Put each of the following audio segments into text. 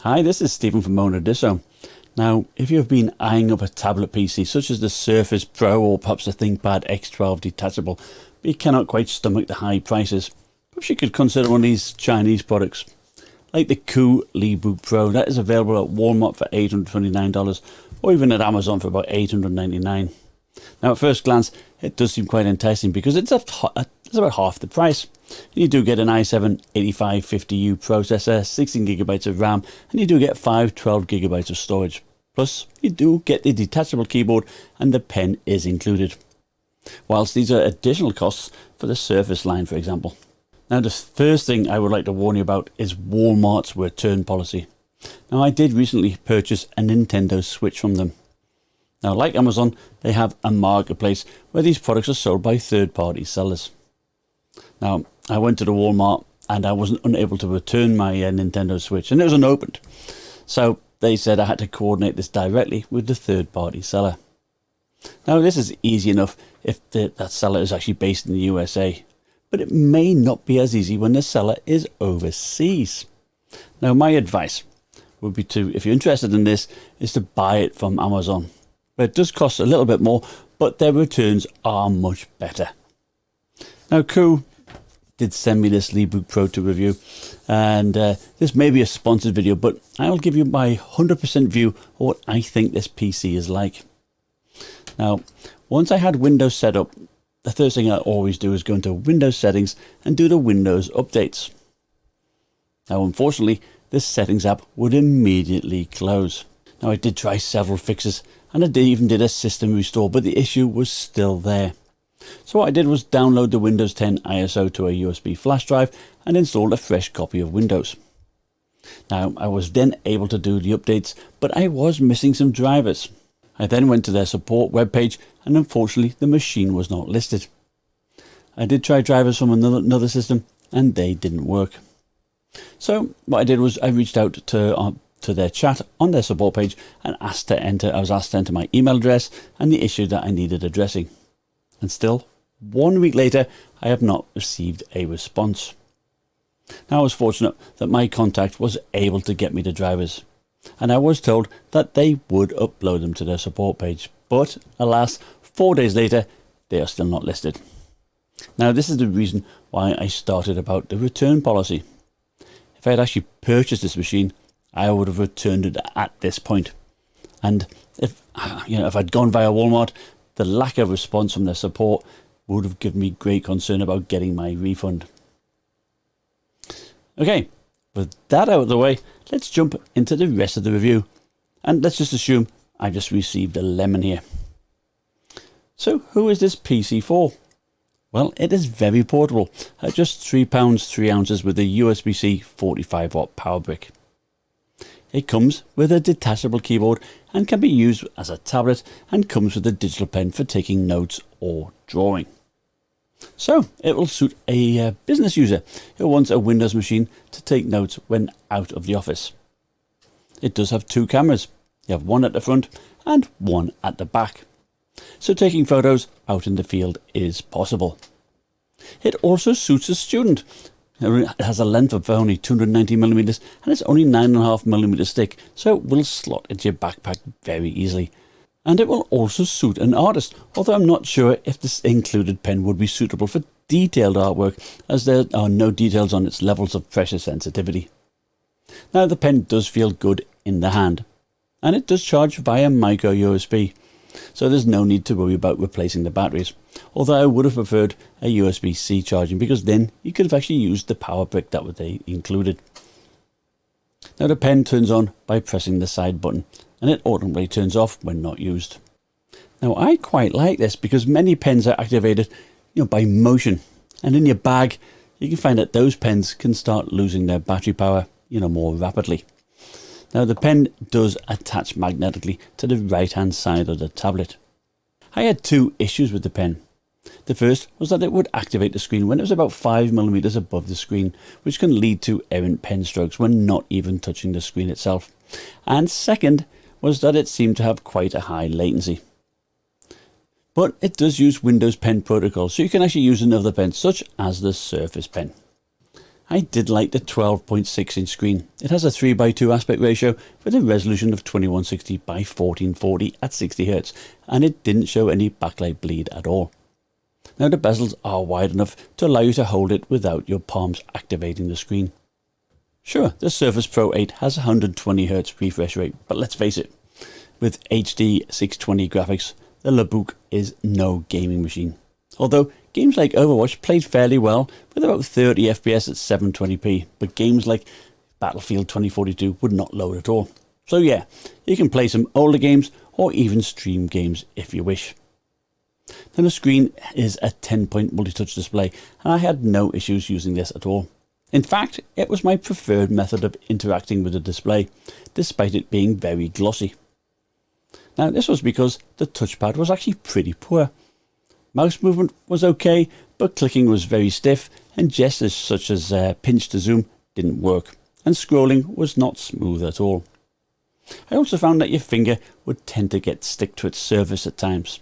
Hi, this is Stephen from VIRTUOSO. Now, if you've been eyeing up a tablet PC such as the Surface Pro or perhaps the ThinkPad X12 detachable, but you cannot quite stomach the high prices, perhaps you could consider one of these Chinese products, like the KUU LeBook Pro. That is available at Walmart for $829 or even at Amazon for about $899. Now, at first glance, it does seem quite enticing because it's about half the price. You do get an i7-8550U processor, 16GB of RAM, and you do get 512GB of storage. Plus, you do get the detachable keyboard and the pen is included. Whilst these are additional costs for the Surface line, for example. Now, the first thing I would like to warn you about is Walmart's return policy. Now, I did recently purchase a Nintendo Switch from them. Now, like Amazon, they have a marketplace where these products are sold by third-party sellers. Now, I went to the Walmart and I wasn't unable to return my Nintendo Switch, and it was unopened. So they said I had to coordinate this directly with the third-party seller. Now, this is easy enough if that seller is actually based in the USA, but it may not be as easy when the seller is overseas. Now, my advice would be to, if you're interested in this, is to buy it from Amazon. But it does cost a little bit more, but their returns are much better. Now, KUU did send me this LeBook Pro to review, and this may be a sponsored video, but I'll give you my 100% view of what I think this PC is like. Now, once I had Windows set up, the first thing I always do is go into Windows settings and do the Windows updates. Now, unfortunately, this settings app would immediately close. Now, I did try several fixes, and I even did a system restore, but the issue was still there. So what I did was download the Windows 10 ISO to a USB flash drive and installed a fresh copy of Windows. Now, I was then able to do the updates, but I was missing some drivers. I then went to their support webpage, and unfortunately the machine was not listed. I did try drivers from another system, and they didn't work. So what I did was I reached out to their chat on their support page and I was asked to enter my email address and the issue that I needed addressing. And still, 1 week later, I have not received a response. Now, I was fortunate that my contact was able to get me the drivers, and I was told that they would upload them to their support page. But alas, 4 days later, they are still not listed. Now, this is the reason why I started about the return policy. If I had actually purchased this machine, I would have returned it at this point. And if I'd gone via Walmart, the lack of response from their support would have given me great concern about getting my refund. Okay, with that out of the way, let's jump into the rest of the review. And let's just assume I just received a lemon here. So who is this PC for? Well, it is very portable at just £3 3 ounces with a USB-C 45-watt power brick. It comes with a detachable keyboard and can be used as a tablet, and comes with a digital pen for taking notes or drawing. So it will suit a business user who wants a Windows machine to take notes when out of the office. It does have two cameras. You have one at the front and one at the back. So taking photos out in the field is possible. It also suits a student. It has a length of only 290mm and it's only 9.5mm thick, so it will slot into your backpack very easily. And it will also suit an artist, although I'm not sure if this included pen would be suitable for detailed artwork, as there are no details on its levels of pressure sensitivity. Now, the pen does feel good in the hand, and it does charge via micro USB, so there's no need to worry about replacing the batteries. Although I would have preferred a USB-C charging, because then you could have actually used the power brick that they included. Now, the pen turns on by pressing the side button, and it automatically turns off when not used. Now, I quite like this because many pens are activated by motion, and in your bag you can find that those pens can start losing their battery power more rapidly. Now, the pen does attach magnetically to the right hand side of the tablet. I had two issues with the pen. The first was that it would activate the screen when it was about 5mm above the screen, which can lead to errant pen strokes when not even touching the screen itself. And second was that it seemed to have quite a high latency. But it does use Windows Pen protocol, so you can actually use another pen such as the Surface Pen. I did like the 12.6 inch screen. It has a 3:2 aspect ratio with a resolution of 2160 by 1440 at 60Hz, and it didn't show any backlight bleed at all. Now the bezels are wide enough to allow you to hold it without your palms activating the screen. Sure, the Surface Pro 8 has 120Hz refresh rate, but let's face it, with HD 620 graphics, the LeBook is no gaming machine. Although games like Overwatch played fairly well with about 30 FPS at 720p, but games like Battlefield 2042 would not load at all. So yeah, you can play some older games or even stream games if you wish. Now the screen is a 10-point multi-touch display, and I had no issues using this at all. In fact, it was my preferred method of interacting with the display, despite it being very glossy. Now this was because the touchpad was actually pretty poor. Mouse movement was okay, but clicking was very stiff, and gestures such as pinch to zoom didn't work, and scrolling was not smooth at all. I also found that your finger would tend to get stick to its surface at times.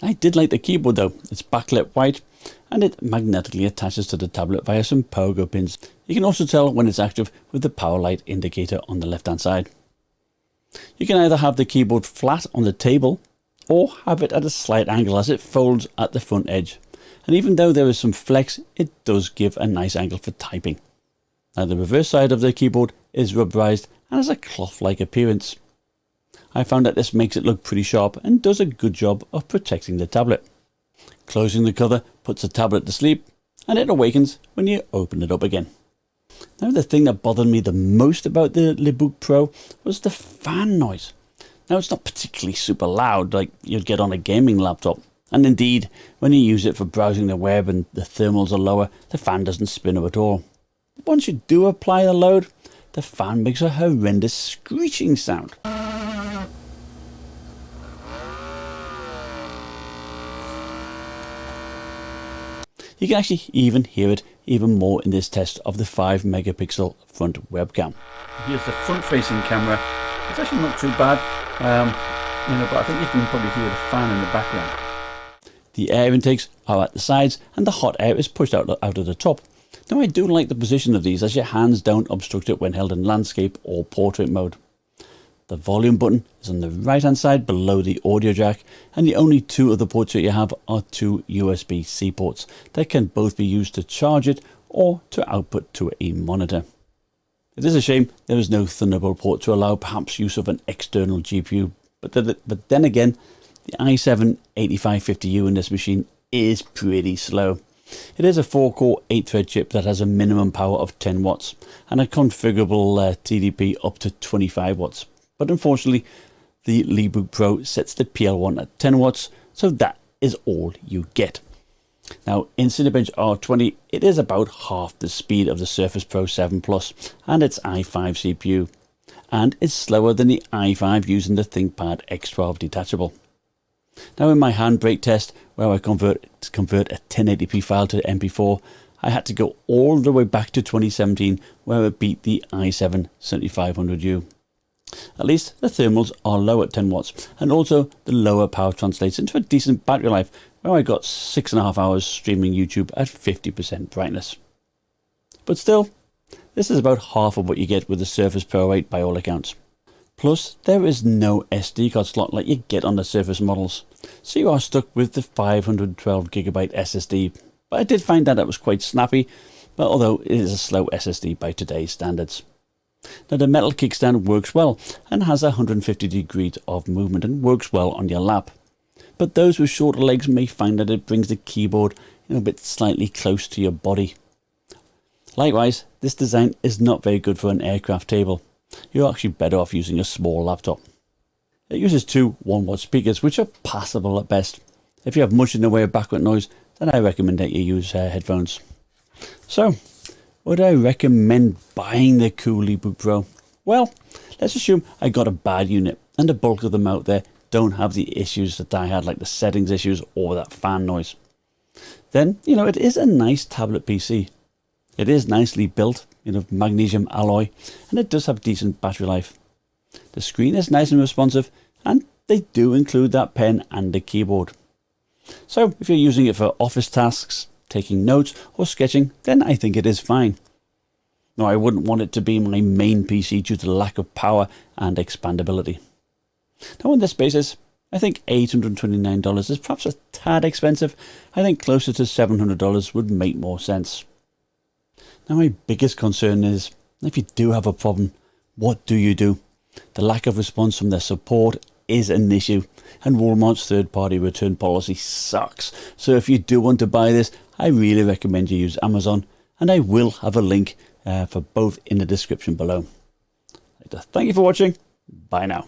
I did like the keyboard though. It's backlit white, and it magnetically attaches to the tablet via some pogo pins. You can also tell when it's active with the power light indicator on the left hand side. You can either have the keyboard flat on the table, or have it at a slight angle as it folds at the front edge. And even though there is some flex, it does give a nice angle for typing. Now the reverse side of the keyboard is rubberized and has a cloth-like appearance. I found that this makes it look pretty sharp and does a good job of protecting the tablet. Closing the cover puts the tablet to sleep, and it awakens when you open it up again. Now the thing that bothered me the most about the LeBook Pro was the fan noise. Now it's not particularly super loud like you'd get on a gaming laptop, and indeed when you use it for browsing the web and the thermals are lower, the fan doesn't spin up at all. But once you do apply the load, the fan makes a horrendous screeching sound. You can actually even hear it even more in this test of the 5-megapixel front webcam. Here's the front-facing camera. It's actually not too bad, but I think you can probably hear the fan in the background. The air intakes are at the sides, and the hot air is pushed out of the top. Now I do like the position of these, as your hands don't obstruct it when held in landscape or portrait mode. The volume button is on the right hand side below the audio jack, and the only two of the ports that you have are two USB-C ports that can both be used to charge it or to output to a monitor. It is a shame there is no Thunderbolt port to allow perhaps use of an external GPU, but then again, the i7-8550U in this machine is pretty slow. It is a 4-core 8-thread chip that has a minimum power of 10 watts and a configurable TDP up to 25 watts. But unfortunately, the LeBook Pro sets the PL1 at 10 watts, so that is all you get. Now, in Cinebench R20, it is about half the speed of the Surface Pro 7 Plus and its i5 CPU, and is slower than the i5 using the ThinkPad X12 detachable. Now, in my Handbrake test, where I convert a 1080p file to MP4, I had to go all the way back to 2017, where it beat the i7-7500U. At least the thermals are low at 10 watts, and also the lower power translates into a decent battery life, where I got 6.5 hours streaming YouTube at 50% brightness. But still, this is about half of what you get with the Surface Pro 8 by all accounts. Plus, there is no SD card slot like you get on the Surface models, so you are stuck with the 512GB SSD. But I did find that it was quite snappy, but although it is a slow SSD by today's standards. Now the metal kickstand works well and has 150 degrees of movement and works well on your lap. But those with shorter legs may find that it brings the keyboard a bit slightly close to your body. Likewise, this design is not very good for an aircraft table. You're actually better off using a small laptop. It uses two 1-watt speakers, which are passable at best. If you have much in the way of background noise, then I recommend that you use headphones. So, would I recommend buying the KUU LeBook Pro? Well, let's assume I got a bad unit and the bulk of them out there don't have the issues that I had, like the settings issues or that fan noise. Then, it is a nice tablet PC. It is nicely built, magnesium alloy, and it does have decent battery life. The screen is nice and responsive, and they do include that pen and the keyboard. So if you're using it for office tasks, taking notes or sketching, then I think it is fine. No, I wouldn't want it to be my main PC due to the lack of power and expandability. Now on this basis, I think $829 is perhaps a tad expensive. I think closer to $700 would make more sense. Now my biggest concern is, if you do have a problem, what do you do? The lack of response from their support is an issue, and Walmart's third-party return policy sucks. So if you do want to buy this, I really recommend you use Amazon, and I will have a link for both in the description below. Thank you for watching. Bye now.